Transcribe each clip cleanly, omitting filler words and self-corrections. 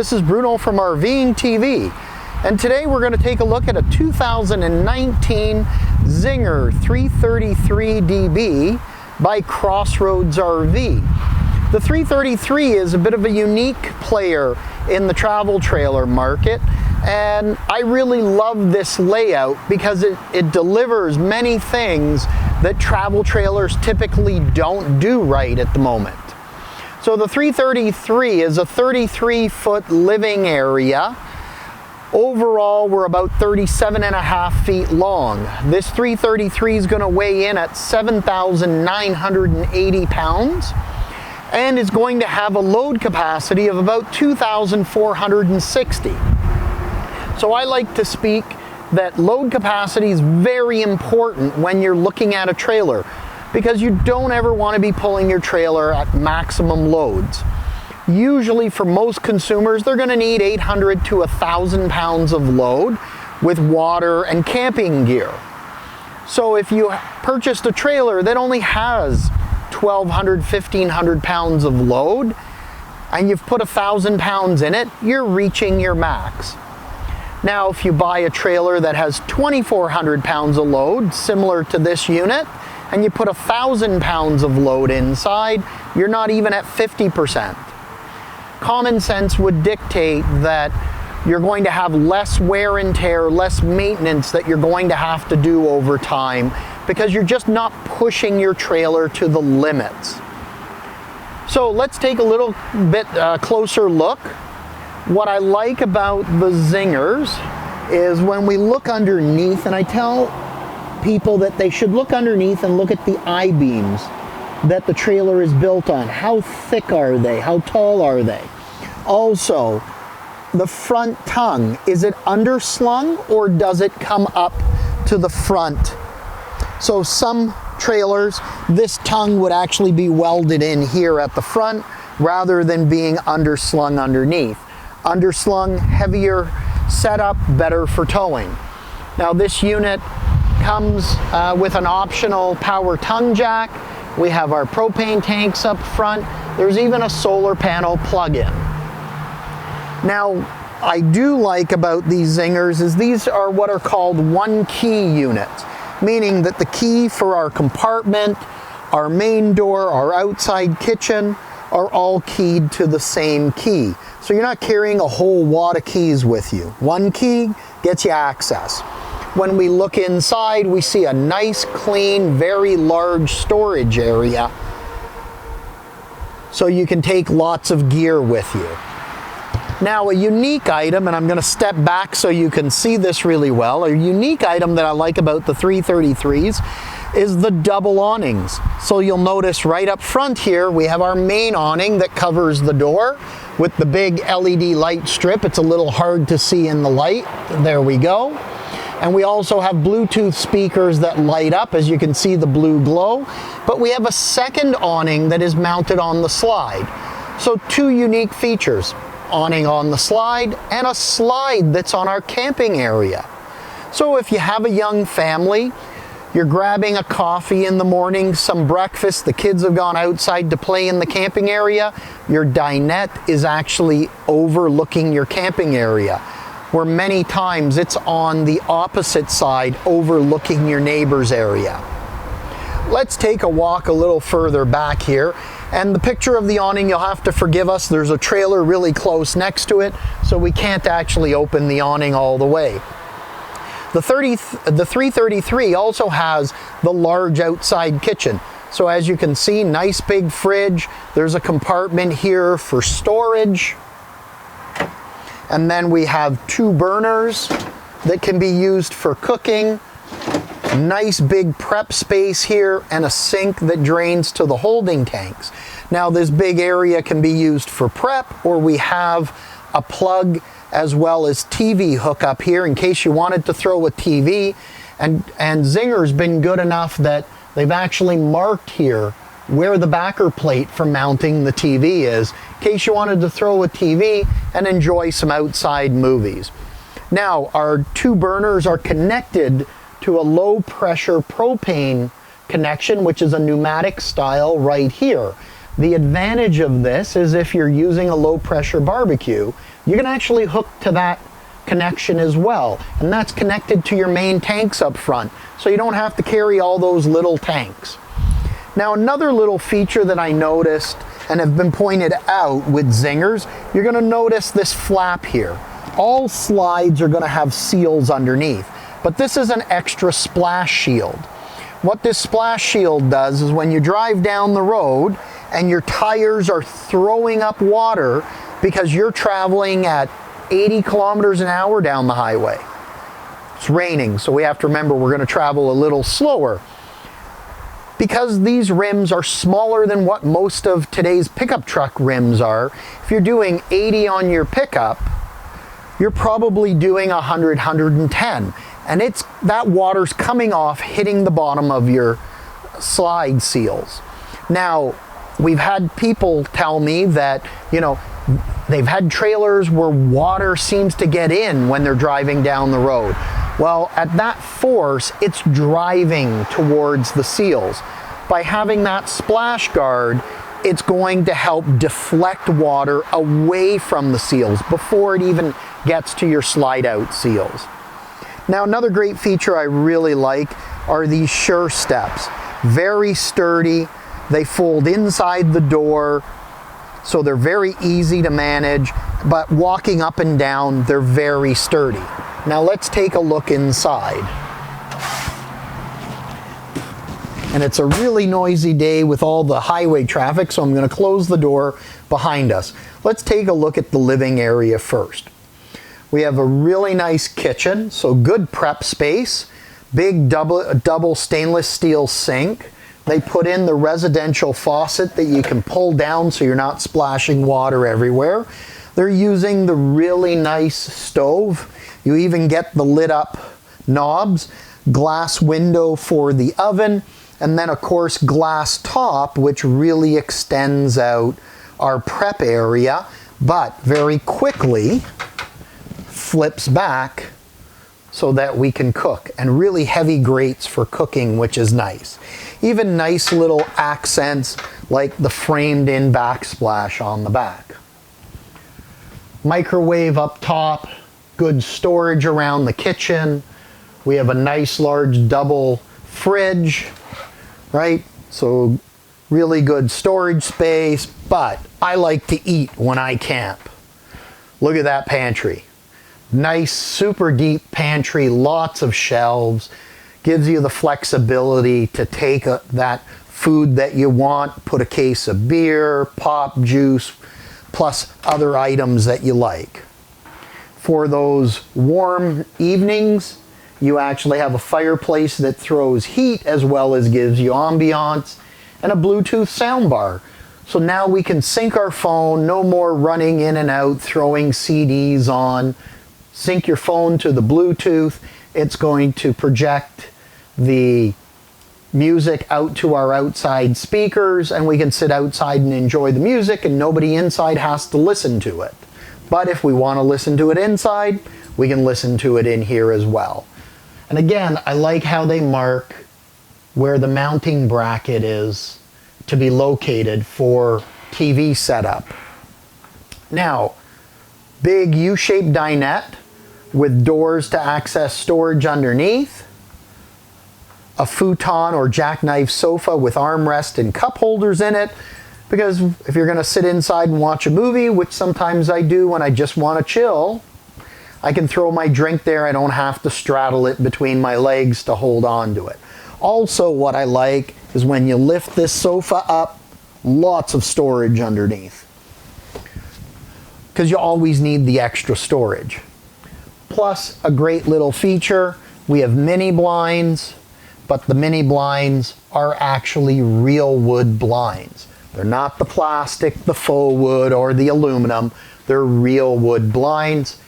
This is Bruno from RVing TV, and today we're going to take a look at a 2019 Zinger 333DB by Crossroads RV. The 333 is a bit of a unique player in the travel trailer market, and I really love this layout because it delivers many things that travel trailers typically don't do right at the moment. So the 333 is a 33-foot living area. Overall, we're about 37.5 feet long. This 333 is going to weigh in at 7,980 pounds and is going to have a load capacity of about 2,460. So I like to speak that load capacity is very important when you're looking at a trailer, because you don't ever want to be pulling your trailer at maximum loads. Usually for most consumers, they're going to need 800 to 1,000 pounds of load with water and camping gear. So if you purchased a trailer that only has 1,200, 1,500 pounds of load, and you've put 1,000 pounds in it, you're reaching your max. Now, if you buy a trailer that has 2,400 pounds of load, similar to this unit, and you put 1,000 pounds of load inside, you're not even at 50%. Common sense would dictate that you're going to have less wear and tear, less maintenance that you're going to have to do over time, because you're just not pushing your trailer to the limits. So let's take a little bit closer look. What I like about the Zingers is when we look underneath, and I tell people that they should look underneath and look at the I-beams that the trailer is built on. How thick are they? How tall are they? Also, the front tongue, is it underslung or does it come up to the front? So some trailers, this tongue would actually be welded in here at the front rather than being underslung underneath. Underslung, heavier setup, better for towing. Now this unit comes with an optional power tongue jack. We have our propane tanks up front. There's even a solar panel plug-in. Now, I do like about these Zingers is these are what are called one-key units, meaning that the key for our compartment, our main door, our outside kitchen are all keyed to the same key. So you're not carrying a whole wad of keys with you. One key gets you access. When we look inside, we see a nice, clean, very large storage area. So you can take lots of gear with you. Now, a unique item, and I'm going to step back so you can see this really well, a unique item that I like about the 333s is the double awnings. So you'll notice right up front here, we have our main awning that covers the door with the big LED light strip. It's a little hard to see in the light. There we go. And we also have Bluetooth speakers that light up, as you can see the blue glow. But we have a second awning that is mounted on the slide. So two unique features, awning on the slide and a slide that's on our camping area. So if you have a young family, you're grabbing a coffee in the morning, some breakfast, the kids have gone outside to play in the camping area, your dinette is actually overlooking your camping area, where many times it's on the opposite side overlooking your neighbor's area. Let's take a walk a little further back here, and the picture of the awning, you'll have to forgive us, there's a trailer really close next to it, so we can't actually open the awning all the way. The 333 also has the large outside kitchen. So as you can see, nice big fridge, there's a compartment here for storage. And then we have two burners that can be used for cooking. Nice big prep space here and a sink that drains to the holding tanks. Now this big area can be used for prep, or we have a plug as well as TV hookup here in case you wanted to throw a TV. And Zinger's been good enough that they've actually marked here where the backer plate for mounting the TV is, in case you wanted to throw a TV and enjoy some outside movies. Now, our two burners are connected to a low pressure propane connection, which is a pneumatic style right here. The advantage of this is if you're using a low pressure barbecue, you can actually hook to that connection as well. And that's connected to your main tanks up front, so you don't have to carry all those little tanks. Now, another little feature that I noticed and have been pointed out with Zingers, you're going to notice this flap here. All slides are going to have seals underneath, but this is an extra splash shield. What this splash shield does is when you drive down the road and your tires are throwing up water because you're traveling at 80 kilometers an hour down the highway. It's raining, so we have to remember we're going to travel a little slower. Because these rims are smaller than what most of today's pickup truck rims are, if you're doing 80 on your pickup, you're probably doing 100, 110. And that water's coming off, hitting the bottom of your slide seals. Now, we've had people tell me that, they've had trailers where water seems to get in when they're driving down the road. Well, at that force, it's driving towards the seals. By having that splash guard, it's going to help deflect water away from the seals before it even gets to your slide out seals. Now, another great feature I really like are these Sure Steps. Very sturdy. They fold inside the door, so they're very easy to manage, but walking up and down, they're very sturdy. Now let's take a look inside. And it's a really noisy day with all the highway traffic, so I'm going to close the door behind us. Let's take a look at the living area first. We have a really nice kitchen, so good prep space. Big double stainless steel sink. They put in the residential faucet that you can pull down so you're not splashing water everywhere. They're using the really nice stove. You even get the lit up knobs, glass window for the oven, and then of course glass top, which really extends out our prep area, but very quickly flips back so that we can cook, and really heavy grates for cooking, which is nice. Even nice little accents like the framed in backsplash on the back. Microwave up top, good storage around the kitchen. We have a nice large double fridge, right? So really good storage space, but I like to eat when I camp. Look at that pantry. Nice, super deep pantry, lots of shelves. Gives you the flexibility to take that food that you want, put a case of beer, pop, juice, plus other items that you like. For those warm evenings, you actually have a fireplace that throws heat as well as gives you ambiance, and a Bluetooth soundbar. So now we can sync our phone, no more running in and out, throwing CDs on. Sync your phone to the Bluetooth. It's going to project the music out to our outside speakers, and we can sit outside and enjoy the music, and nobody inside has to listen to it. But if we want to listen to it inside, we can listen to it in here as well. And again, I like how they mark where the mounting bracket is to be located for TV setup. Now, big U-shaped dinette with doors to access storage underneath. A futon or jackknife sofa with armrest and cup holders in it, because if you're going to sit inside and watch a movie, which sometimes I do when I just want to chill, I can throw my drink there. I don't have to straddle it between my legs to hold on to it. Also, what I like is when you lift this sofa up, lots of storage underneath, because you always need the extra storage. Plus, a great little feature, we have mini blinds, but the mini blinds are actually real wood blinds. They're not the plastic, the faux wood, or the aluminum. They're real wood blinds,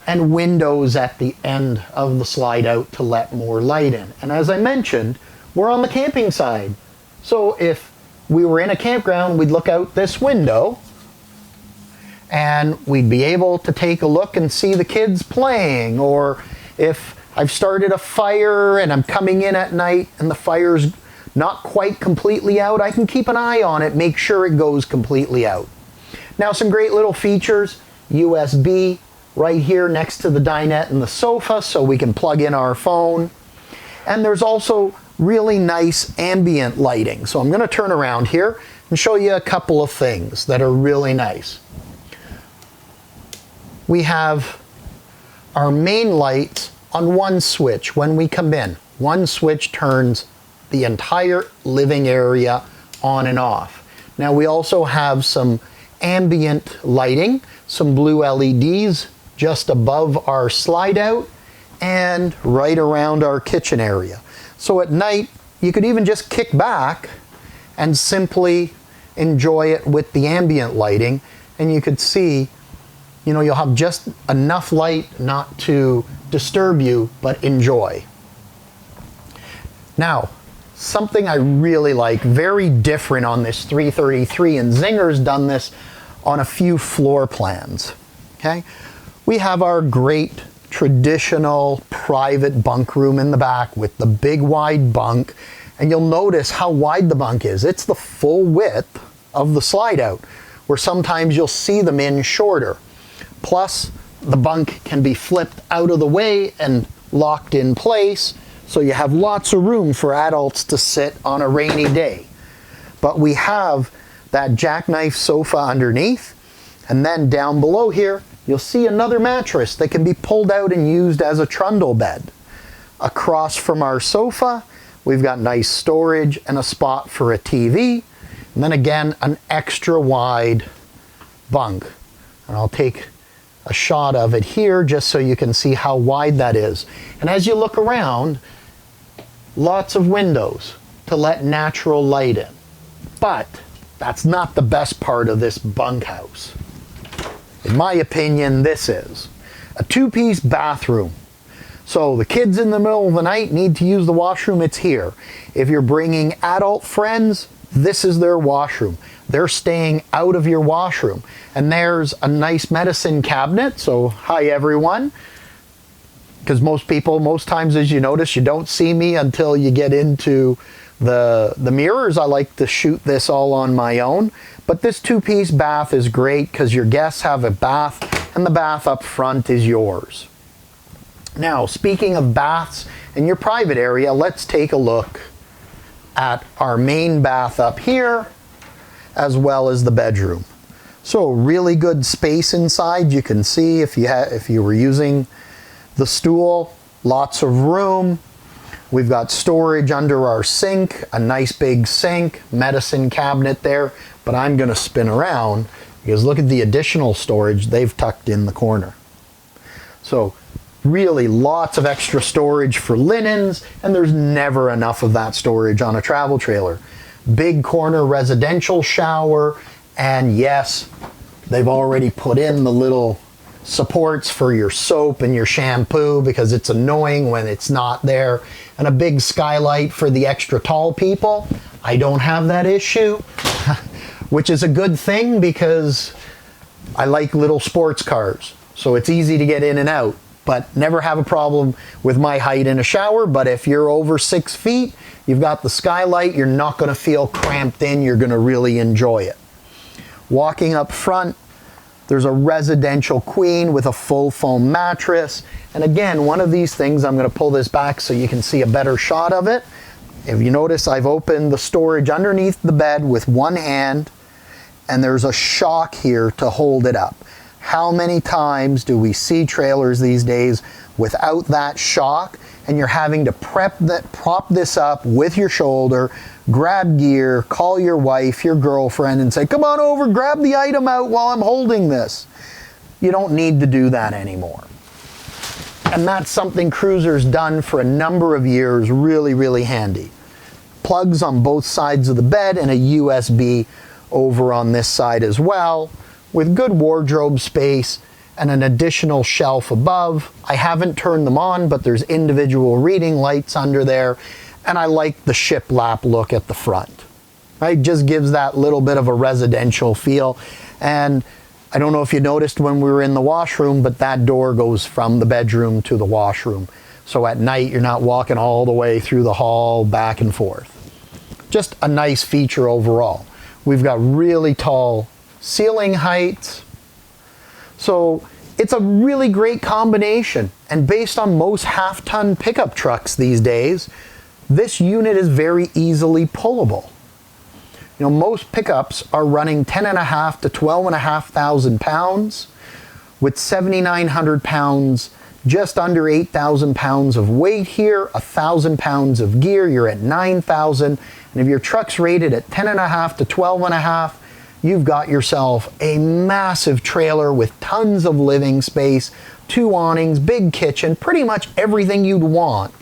and windows at the end of the slide out to let more light in. And as I mentioned, we're on the camping side. So if we were in a campground, we'd look out this window and we'd be able to take a look and see the kids playing. Or if I've started a fire and I'm coming in at night and the fire's not quite completely out, I can keep an eye on it, make sure it goes completely out. Now, some great little features, USB right here next to the dinette and the sofa, so we can plug in our phone. And there's also really nice ambient lighting. So I'm going to turn around here and show you a couple of things that are really nice. We have our main lights on one switch when we come in. One switch turns the entire living area on and off. Now we also have some ambient lighting, some blue LEDs just above our slide out and right around our kitchen area. So at night, you could even just kick back and simply enjoy it with the ambient lighting, and you could see, you know, you'll have just enough light not to disturb you, but enjoy. Now, something I really like, very different on this 333, and Zinger's done this on a few floor plans, okay? We have our great traditional private bunk room in the back with the big wide bunk, and you'll notice how wide the bunk is. It's the full width of the slide out, where sometimes you'll see them in shorter. Plus, the bunk can be flipped out of the way and locked in place, so you have lots of room for adults to sit on a rainy day. But we have that jackknife sofa underneath, and then down below here, you'll see another mattress that can be pulled out and used as a trundle bed. Across from our sofa, we've got nice storage and a spot for a TV, and then again, an extra wide bunk. And I'll take a shot of it here just so you can see how wide that is. And as you look around, lots of windows to let natural light in. But that's not the best part of this bunkhouse. In my opinion, this is a two-piece bathroom. So the kids in the middle of the night need to use the washroom, it's here. If you're bringing adult friends, this is their washroom. They're staying out of your washroom. And there's a nice medicine cabinet. So hi everyone. Because most times, as you notice, you don't see me until you get into the mirrors. I like to shoot this all on my own. But this two-piece bath is great because your guests have a bath and the bath up front is yours. Now, speaking of baths in your private area, let's take a look at our main bath up here as well as the bedroom. So really good space inside. You can see if you were using the stool, lots of room. We've got storage under our sink, a nice big sink, medicine cabinet there, but I'm going to spin around because look at the additional storage they've tucked in the corner. So really lots of extra storage for linens, and there's never enough of that storage on a travel trailer. Big corner residential shower, and yes, they've already put in the little supports for your soap and your shampoo because it's annoying when it's not there, and a big skylight for the extra tall people. I don't have that issue, which is a good thing because I like little sports cars, so it's easy to get in and out, but never have a problem with my height in a shower. But if you're over 6 feet, you've got the skylight, you're not going to feel cramped in, you're going to really enjoy it. Walking up front, there's a residential queen with a full foam mattress. And again, one of these things, I'm going to pull this back so you can see a better shot of it. If you notice, I've opened the storage underneath the bed with one hand, and there's a shock here to hold it up. How many times do we see trailers these days without that shock, and you're having to prop this up with your shoulder, grab gear, call your wife, your girlfriend, and say, come on over, grab the item out while I'm holding this. You don't need to do that anymore. And that's something Cruiser's done for a number of years, really, really handy. Plugs on both sides of the bed and a USB over on this side as well, with good wardrobe space and an additional shelf above. I haven't turned them on, but there's individual reading lights under there, and I like the shiplap look at the front. Right? Just gives that little bit of a residential feel. And I don't know if you noticed when we were in the washroom, but that door goes from the bedroom to the washroom. So at night, you're not walking all the way through the hall back and forth. just a nice feature overall. We've got really tall ceiling heights. So it's a really great combination. And based on most half-ton pickup trucks these days, this unit is very easily pullable. You know, most pickups are running 10.5 to 12,500 pounds with 7,900 pounds, just under 8,000 pounds of weight here, 1,000 pounds of gear, you're at 9,000. And if your truck's rated at 10.5 to 12.5, you've got yourself a massive trailer with tons of living space, 2 awnings, big kitchen, pretty much everything you'd want,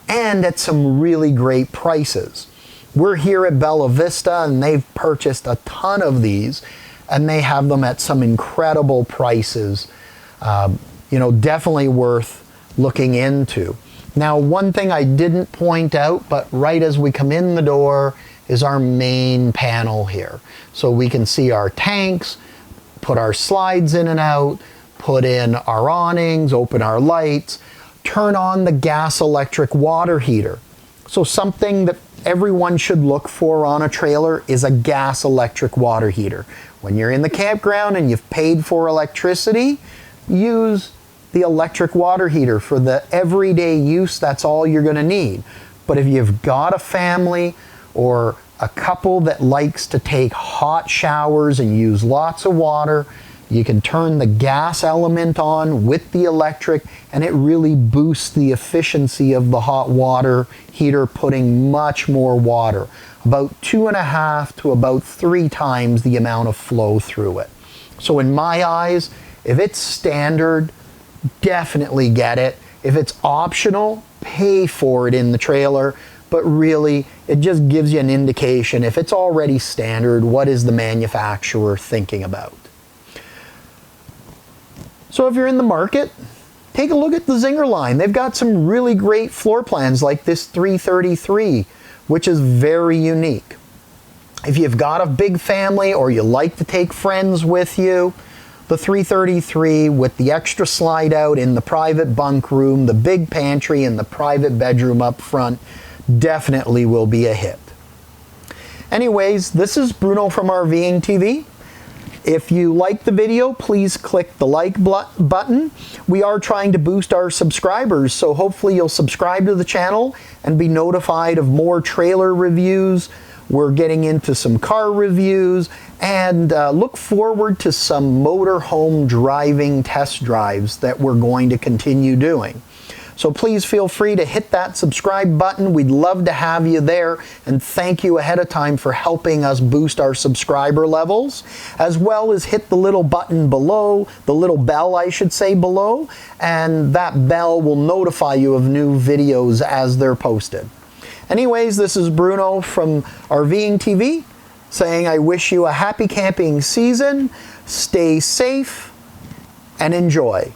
and at some really great prices. We're here at Bella Vista and they've purchased a ton of these and they have them at some incredible prices. You know, definitely worth looking into. Now, one thing I didn't point out, but right as we come in the door, is our main panel here. So we can see our tanks, put our slides in and out, put in our awnings, open our lights, turn on the gas electric water heater. So something that everyone should look for on a trailer is a gas electric water heater. When you're in the campground and you've paid for electricity, use the electric water heater for the everyday use. That's all you're going to need. But if you've got a family or a couple that likes to take hot showers and use lots of water, you can turn the gas element on with the electric and it really boosts the efficiency of the hot water heater, putting much more water, about 2.5 to about 3 times the amount of flow through it. So in my eyes, if it's standard, definitely get it. If it's optional, pay for it in the trailer. But really, it just gives you an indication. If it's already standard, what is the manufacturer thinking about? So if you're in the market, take a look at the Zinger line. They've got some really great floor plans like this 333, which is very unique. If you've got a big family or you like to take friends with you, the 333 with the extra slide out in the private bunk room, the big pantry, and the private bedroom up front definitely will be a hit. Anyways, this is Bruno from RVing TV. If you like the video, please click the like button. We are trying to boost our subscribers, so hopefully you'll subscribe to the channel and be notified of more trailer reviews. We're getting into some car reviews and look forward to some motorhome driving test drives that we're going to continue doing. So please feel free to hit that subscribe button. We'd love to have you there, and thank you ahead of time for helping us boost our subscriber levels, as well as hit the little button below, the little bell I should say below, and that bell will notify you of new videos as they're posted. Anyways, this is Bruno from RVing TV saying I wish you a happy camping season, stay safe, and enjoy.